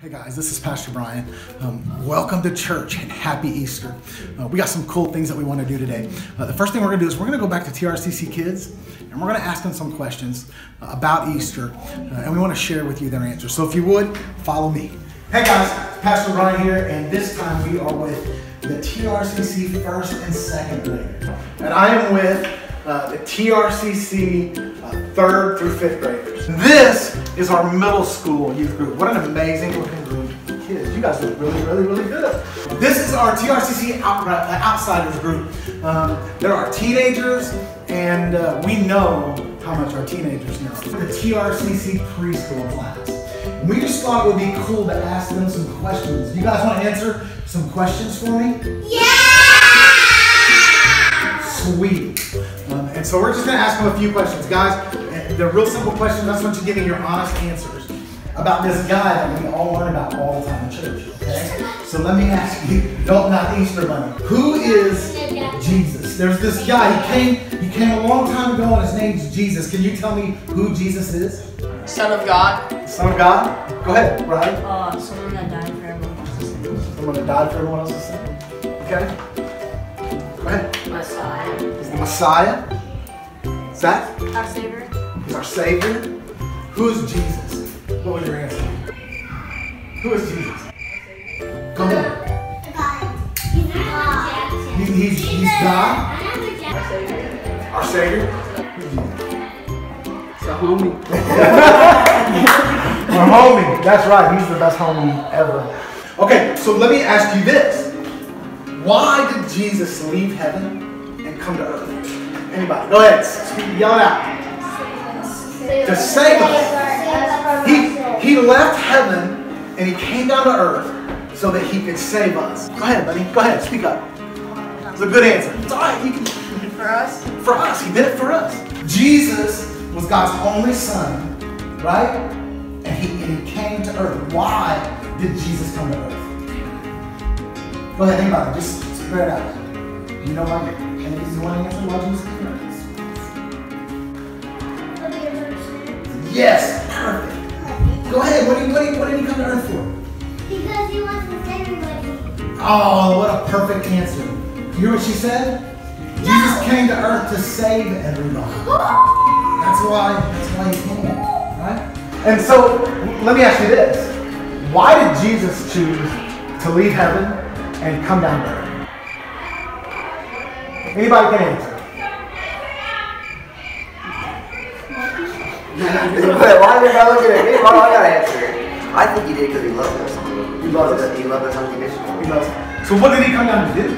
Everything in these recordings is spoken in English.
Hey guys, this is Pastor Brian. Welcome to church and happy Easter. We got some cool things that we want to do today. The first thing we're going to do is we're going to go back to TRCC kids and we're going to ask them some questions about Easter and we want to share with you their answers. So if you would, follow me. Hey guys, Pastor Brian here, and this time we are with the TRCC first and second graders. And I am with the TRCC third through fifth graders. This is our middle school youth group. What an amazing looking group of kids. You guys look really good. This is our TRCC Outsiders group. There are teenagers, and we know how much our teenagers know. The TRCC preschool class. And we just thought it would be cool to ask them some questions. You guys want to answer some questions for me? Yeah! Sweet. And so we're just going to ask them a few questions. Guys, they're real simple questions. I just want you to give me your honest answers about this guy that we all learn about all the time in church, okay? So let me ask you, not Easter Bunny. Who is Jesus? There's this guy, he came a long time ago and his name's Jesus. Can you tell me who Jesus is? Son of God. Son of God? Go ahead, right? Someone that died for everyone else's sins. Someone that died for everyone else's sin. Okay? Go ahead. Messiah. He's the Messiah. Zach? Our Savior. He's our Savior. Who is Jesus? What was your answer? Who is Jesus? Go ahead. He's God. He's God? Our Savior. Our Savior? It's a homie. Our homie. That's right. He's the best homie ever. Okay, so let me ask you this. Why did Jesus leave heaven and come to earth? Anybody? Go ahead. Yell it out. To save us. He left heaven and he came down to earth so that he could save us. Go ahead, buddy. Go ahead. Speak up. It's a good answer. It's all right. You can. For us? For us. He did it for us. Jesus was God's only son, right? And he came to earth. Why did Jesus come to earth? Go ahead, think about it. Just spread it out. You know why? And if you want to answer why Jesus came to earth? Yes, perfect. Go ahead. What did he come to earth for? Because he wants to save everybody. Oh, what a perfect answer. You hear what she said? No. Jesus came to earth to save everybody. That's why he came, right? And so, let me ask you this. Why did Jesus choose to leave heaven and come down to earth? Anybody can answer. Why are you looking at me? Why do I gotta answer? I think he did because he loved us. He loved us. He loved us unconditionally. He loves us. So what did he come down to do?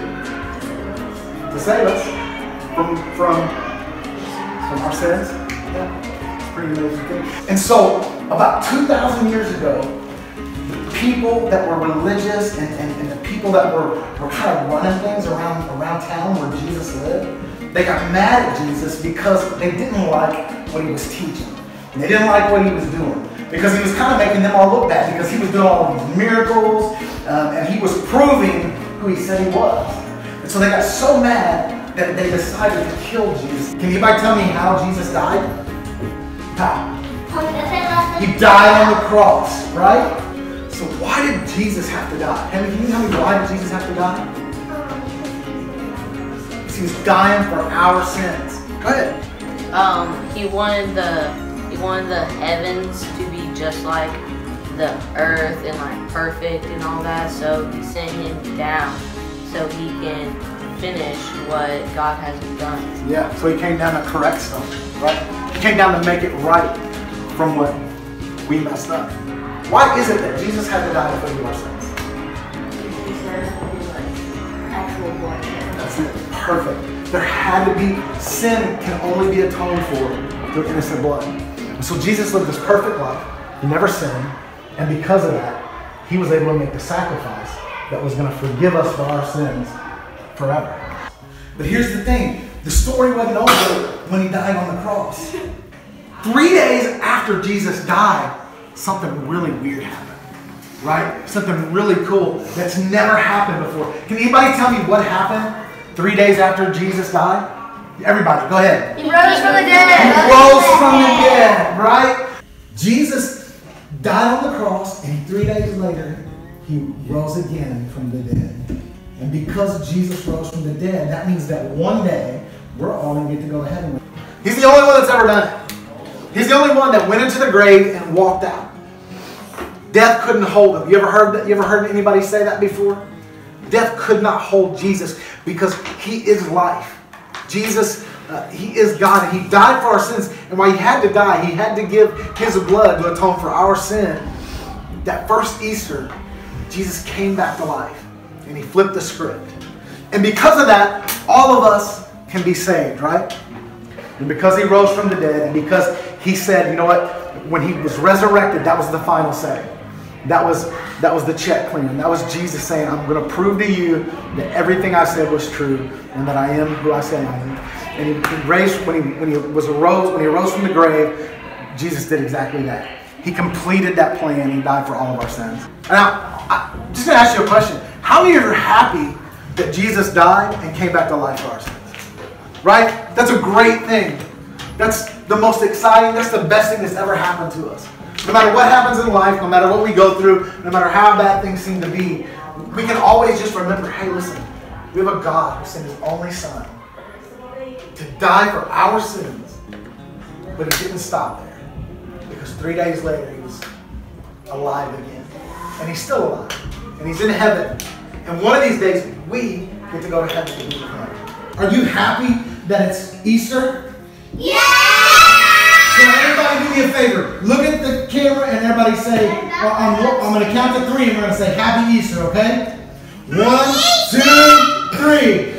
To save us from our sins? Yeah. It's pretty amazing thing. And so, about 2,000 years ago, the people that were religious and the people that were kind of running things around town where Jesus lived, they got mad at Jesus because they didn't like what he was teaching. And they didn't like what he was doing. Because he was kind of making them all look bad because he was doing all of these miracles and he was proving who he said he was. And so they got so mad that they decided to kill Jesus. Can anybody tell me how Jesus died? How? He died on the cross, right? So why did Jesus have to die? Henry, can you tell me why did Jesus have to die? Because he was dying for our sins. Go ahead. He wanted the heavens to be just like the earth and like perfect and all that, so he sent him down so he can finish what God has done. Yeah, so he came down to correct stuff, right? He came down to make it right from what we messed up. Why is it that Jesus had to die to forgive our sins? That's it. Perfect. There had to be, sin can only be atoned for through innocent blood. And so Jesus lived this perfect life. He never sinned. And because of that, he was able to make the sacrifice that was going to forgive us for our sins forever. But here's the thing. The story wasn't over when he died on the cross. 3 days after Jesus died, something really weird happened. Right? Something really cool that's never happened before. Can anybody tell me what happened 3 days after Jesus died? Everybody, go ahead. He rose from the dead. He rose from the dead, right? Jesus died on the cross, and 3 days later, he rose again from the dead. And because Jesus rose from the dead, that means that one day, we're all going to get to go to heaven. He's the only one that's ever done it. He's the only one that went into the grave and walked out. Death couldn't hold him. You ever heard anybody say that before? Death could not hold Jesus because he is life. Jesus, he is God, and he died for our sins. And while he had to die, he had to give his blood to atone for our sin. That first Easter, Jesus came back to life, and he flipped the script. And because of that, all of us can be saved, right? And because he rose from the dead, and because he said, you know what, when he was resurrected, that was the final say. That was the check clearing. That was Jesus saying, I'm going to prove to you that everything I said was true, and that I am who I say I am. And he raised, when he rose from the grave, Jesus did exactly that. He completed that plan. He died for all of our sins. Now, I'm just going to ask you a question. How many of you are happy that Jesus died and came back to life for our sins? Right? That's a great thing. That's the most exciting, that's the best thing that's ever happened to us. No matter what happens in life, no matter what we go through, no matter how bad things seem to be, we can always just remember, hey, listen, we have a God who sent his only son to die for our sins. But he didn't stop there. Because 3 days later, he was alive again. And he's still alive. And he's in heaven. And one of these days, we get to go to heaven to be with him. Are you happy that it's Easter? Yeah! So everybody do me a favor. Look at the camera and everybody say, I'm going to count to 3 and we're going to say Happy Easter, okay? 1, 2, 3.